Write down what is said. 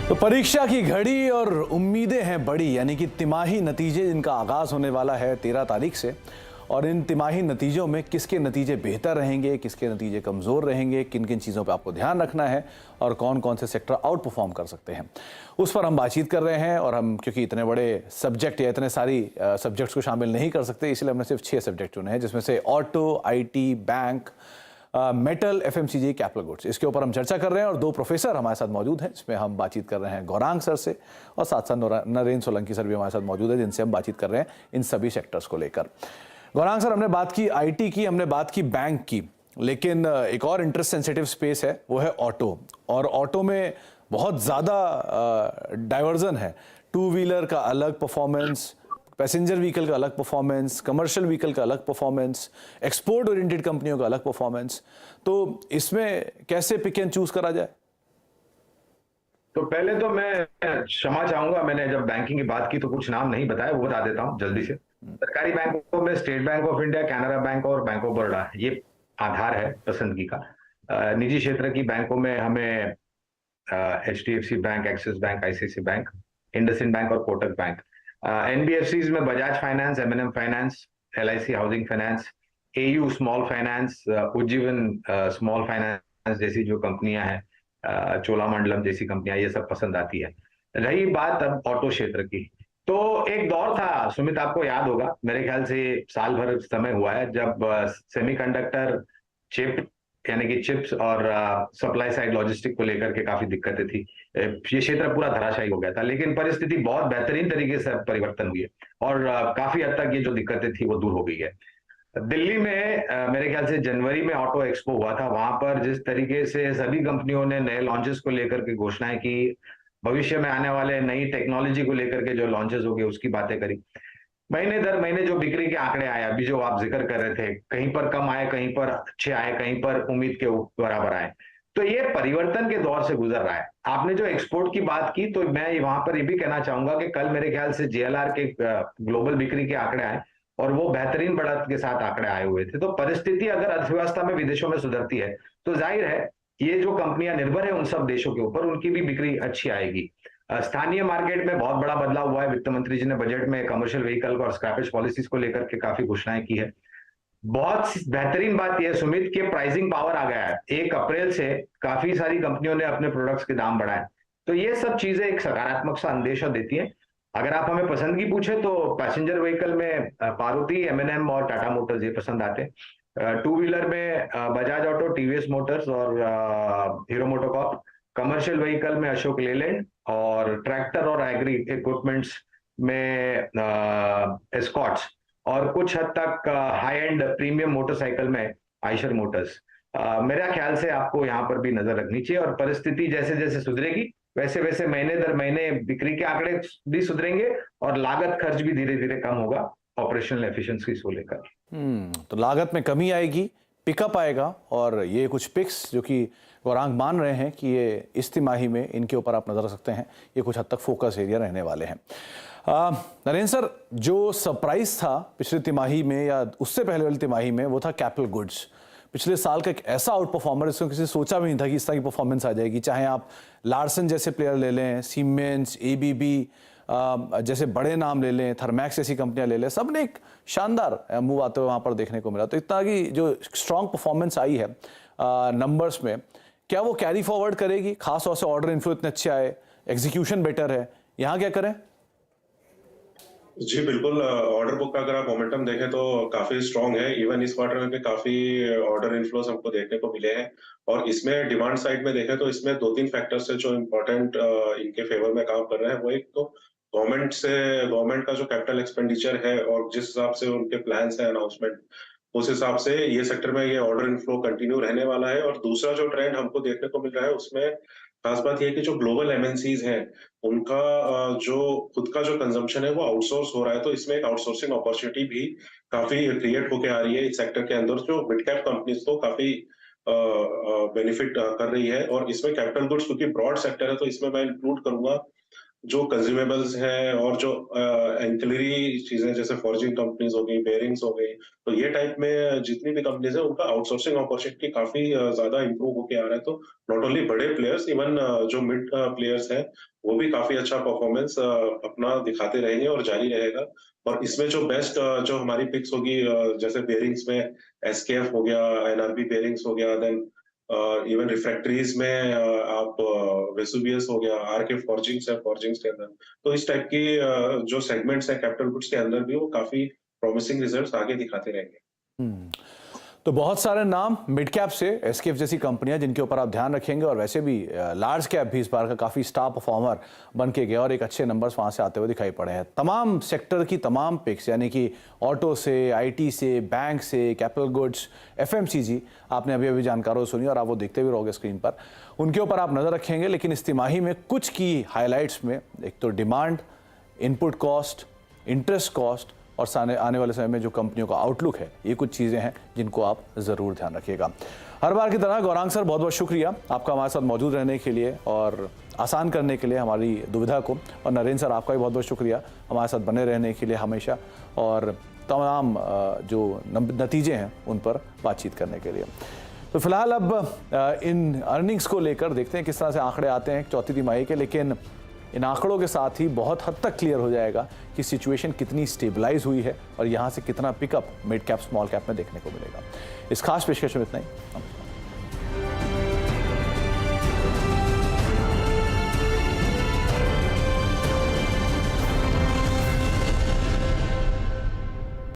तो परीक्षा की घड़ी और उम्मीदें हैं बड़ी, यानी कि तिमाही नतीजे जिनका आगाज होने वाला है 13 तारीख से। और इन तिमाही नतीजों में किसके नतीजे बेहतर रहेंगे, किसके नतीजे कमज़ोर रहेंगे, किन किन चीज़ों पर आपको ध्यान रखना है और कौन कौन से सेक्टर आउट परफॉर्म कर सकते हैं, उस पर हम बातचीत कर रहे हैं। और हम क्योंकि इतने बड़े सब्जेक्ट या इतने सारी सब्जेक्ट्स को शामिल नहीं कर सकते, इसलिए हमने सिर्फ 6 सब्जेक्ट चुने हैं, जिसमें से auto, IT, bank, metal, FMCG, capital goods. इसके ऊपर हम चर्चा कर रहे हैं और 2 प्रोफेसर हमारे साथ मौजूद हैं, जिसमें हम बातचीत कर रहे हैं गौरांग सर से, और साथ साथ नरेंद्र सोलंकी सर भी हमारे साथ मौजूद है, जिनसे हम बातचीत कर रहे हैं इन सभी सेक्टर्स को लेकर। गौरांग सर, हमने बात की IT की, हमने बात की बैंक की, लेकिन एक और इंटरेस्ट सेंसिटिव स्पेस है, वो है ऑटो। और ऑटो में बहुत ज़्यादा डाइवर्जन है। 2 व्हीलर का अलग परफॉर्मेंस, पैसेंजर व्हीकल का अलग परफॉर्मेंस, कमर्शियल व्हीकल का अलग परफॉर्मेंस, एक्सपोर्ट ओरिएंटेड कंपनियों का अलग परफॉर्मेंस। तो इसमें कैसे पिक एंड चूज करा जाए? तो पहले तो मैं क्षमा चाहूंगा, मैंने जब बैंकिंग की बात की तो कुछ नाम नहीं बताया, वो बता देता हूं जल्दी से। सरकारी बैंकों में state bank of India, Canara bank और बैंक ऑफ बड़ौदा, ये आधार है पसंदगी का। निजी क्षेत्र की बैंकों में हमें HDFC bank, axis bank, ICICI bank, IndusInd bank और कोटक बैंक। NBFCs में Bajaj finance, M&M finance, LIC housing finance, AU small finance, Ujjivan small finance जैसी जो कंपनियां हैं, चोलामंडलम जैसी कंपनियां, ये सब पसंद आती है। रही बात अब ऑटो क्षेत्र की, तो एक दौर था, सुमित आपको याद होगा, मेरे ख्याल से साल भर समय हुआ है, जब सेमीकंडक्टर चिप यानी कि चिप्स और सप्लाई साइड लॉजिस्टिक को लेकर के काफी दिक्कतें थी। ये क्षेत्र पूरा धराशायी हो गया था, लेकिन परिस्थिति बहुत बेहतरीन तरीके से परिवर्तन हुई है और काफी हद तक ये जो दिक्कतें थी वो दूर हो गई है। दिल्ली में मेरे ख्याल से जनवरी में ऑटो एक्सपो हुआ था। वहां पर जिस तरीके से सभी कंपनियों ने नए लॉन्चेस को लेकर के घोषणाएं की, भविष्य में आने वाले नई टेक्नोलॉजी को लेकर के जो लॉन्चेस हो गए उसकी बातें करी, महीने दर महीने जो बिक्री के आंकड़े आए, अभी जो आप जिक्र कर रहे थे, कहीं पर कम आए, कहीं पर अच्छे आए, कहीं पर उम्मीद के बराबर आए। तो ये परिवर्तन के दौर से गुजर रहा है। आपने जो एक्सपोर्ट की बात की, तो मैं वहां पर ये भी कहना चाहूंगा कि कल मेरे ख्याल से JLR के ग्लोबल बिक्री के आंकड़े आए और वो बेहतरीन बढ़त के साथ आंकड़े आए हुए थे। तो परिस्थिति अगर अर्थव्यवस्था में विदेशों में सुधरती है तो जाहिर है ये जो कंपनियां निर्भर है उन सब देशों के ऊपर, उनकी भी बिक्री अच्छी आएगी। स्थानीय मार्केट में बहुत बड़ा बदलाव हुआ है। वित्त मंत्री जी ने बजट में कमर्शियल व्हीकल और स्क्रैपेज पॉलिसीज को लेकर के काफी घोषणाएं की है। बहुत बेहतरीन बात यह सुमित के प्राइसिंग पावर आ गया है। 1 अप्रैल से काफी सारी कंपनियों ने अपने प्रोडक्ट्स के दाम बढ़ाए, तो ये सब चीजें एक सकारात्मक सा अंदेशा देती हैं। अगर आप हमें पसंदगी पूछे तो पैसेंजर व्हीकल में मारुति, M&M और टाटा मोटर्स ये पसंद आते हैं। 2 व्हीलर में बजाज ऑटो, TVS मोटर्स और हीरो मोटोकॉर्प। कमर्शियल व्हीकल में अशोक लेलैंड और ट्रैक्टर और एग्री इक्विपमेंट्स में एस्कॉर्ट्स, और कुछ हद तक हाई एंड प्रीमियम मोटरसाइकिल में आयशर मोटर्स। मेरा ख्याल से आपको यहाँ पर भी नजर रखनी चाहिए, और परिस्थिति जैसे जैसे सुधरेगी वैसे वैसे महीने दर महीने बिक्री के आंकड़े भी सुधरेंगे और लागत खर्च भी धीरे धीरे कम होगा ऑपरेशनल एफिशिएंसी को लेकर। तो लागत में कमी आएगी, पिकअप आएगा, और ये कुछ पिक्स जो कि गौरांग मान रहे हैं कि ये इस तिमाही में इनके ऊपर आप नजर रख सकते हैं, ये कुछ हद तक फोकस एरिया रहने वाले हैं। नरेंद्र सर, जो सरप्राइज था पिछले तिमाही में या उससे पहले वाली तिमाही में, वो था कैपिटल गुड्स। पिछले साल का एक ऐसा आउट परफॉर्मर, इसको किसी सोचा भी नहीं था कि इस तरह की परफॉर्मेंस आ जाएगी। चाहे आप लार्सन जैसे प्लेयर ले लें, सीमेंस, ABB जैसे बड़े नाम ले लें, थर्मैक्स जैसी कंपनियां ले लें, सब ने एक शानदार मूव आते हुए वहाँ पर देखने को मिला। तो इतना की जो स्ट्रॉन्ग परफॉर्मेंस आई है नंबर्स में, क्या वो कैरी फॉरवर्ड करेगी? खास तौर से ऑर्डर इनफ्लो इतने अच्छे आए, एग्जीक्यूशन बेटर है, यहाँ क्या करें? जी बिल्कुल, ऑर्डर बुक का अगर आप मोमेंटम देखें तो काफी स्ट्रांग है। इवन इस क्वार्टर में भी काफी ऑर्डर इन्फ्लोस हमको देखने को मिले हैं, और इसमें डिमांड साइड में देखें तो इसमें 2-3 फैक्टर्स है जो इम्पोर्टेंट इनके फेवर में काम कर रहे हैं। वो एक तो गवर्नमेंट का जो कैपिटल एक्सपेंडिचर है और जिस हिसाब से उनके प्लान्स है, अनाउंसमेंट, उस हिसाब से ये सेक्टर में ये ऑर्डर इन्फ्लो कंटिन्यू रहने वाला है। और दूसरा जो ट्रेंड हमको देखने को मिल रहा है उसमें खास बात यह है कि जो ग्लोबल MNCs हैं उनका जो खुद का जो कंजम्पशन है वो आउटसोर्स हो रहा है। तो इसमें एक आउटसोर्सिंग अपॉर्चुनिटी भी काफी क्रिएट होके आ रही है इस सेक्टर के अंदर, जो मिड कैप कंपनीज को काफी बेनिफिट कर रही है। और इसमें कैपिटल गुड्स क्योंकि ब्रॉड सेक्टर है तो इसमें मैं इंक्लूड करूंगा जो कंज्यूमेबल्स हैं और जो एंसिलरी चीजें जैसे फॉर्जिंग कंपनीज हो गई, बेयरिंग्स हो गई, तो ये टाइप में जितनी भी कंपनीज है उनका आउटसोर्सिंग अपॉर्चुनिटी काफी ज्यादा इंप्रूव होके आ रहा है। तो नॉट ओनली बड़े प्लेयर्स, इवन जो मिड प्लेयर्स हैं वो भी काफी अच्छा परफॉर्मेंस अपना दिखाते रहेंगे और जारी रहेगा। और इसमें जो बेस्ट जो हमारी पिक्स होगी, जैसे बेयरिंग्स में एसकेएफ हो गया, एनआरबी बेयरिंग्स हो गया, देन इवन रिफ्रैक्टरीज में आप वेसुवियस हो गया, आरके फॉर्जिंग्स है, फॉर्जिंग्स के अंदर तो इस टाइप की जो सेगमेंट्स है कैपिटल गुड्स के अंदर भी वो काफी प्रॉमिसिंग रिजल्ट्स आगे दिखाते रहेंगे। तो बहुत सारे नाम मिड कैप से एसकेएफ जैसी कंपनियां जिनके ऊपर आप ध्यान रखेंगे, और वैसे भी लार्ज कैप भी इस बार का काफ़ी स्टार परफॉर्मर बन के गया और एक अच्छे नंबर्स वहां से आते हुए दिखाई पड़े हैं। तमाम सेक्टर की तमाम पिक्स यानी कि ऑटो से, आईटी से, बैंक से, कैपिटल गुड्स, एफएमसीजी, आपने अभी अभी जानकारों सुनी और आप वो देखते भी रहोगे स्क्रीन पर, उनके ऊपर आप नज़र रखेंगे। लेकिन इस तिमाही में कुछ की हाईलाइट्स में एक तो demand, input cost, interest cost और आने वाले समय में जो कंपनियों का आउटलुक है, ये कुछ चीज़ें हैं जिनको आप ज़रूर ध्यान रखिएगा। हर बार की तरह गौरांग सर बहुत बहुत शुक्रिया आपका हमारे साथ मौजूद रहने के लिए और आसान करने के लिए हमारी दुविधा को। और नरेंद्र सर आपका भी बहुत बहुत शुक्रिया हमारे साथ बने रहने के लिए हमेशा और तमाम जो नतीजे हैं उन पर बातचीत करने के लिए। तो फिलहाल अब इन अर्निंग्स को लेकर देखते हैं किस तरह से आंकड़े आते हैं चौथी तिमाही के, लेकिन इन आंकड़ों के साथ ही बहुत हद तक क्लियर हो जाएगा कि सिचुएशन कितनी स्टेबलाइज हुई है और यहाँ से कितना pickup mid cap small cap में देखने को मिलेगा। इस खास पेशकश में इतना ही।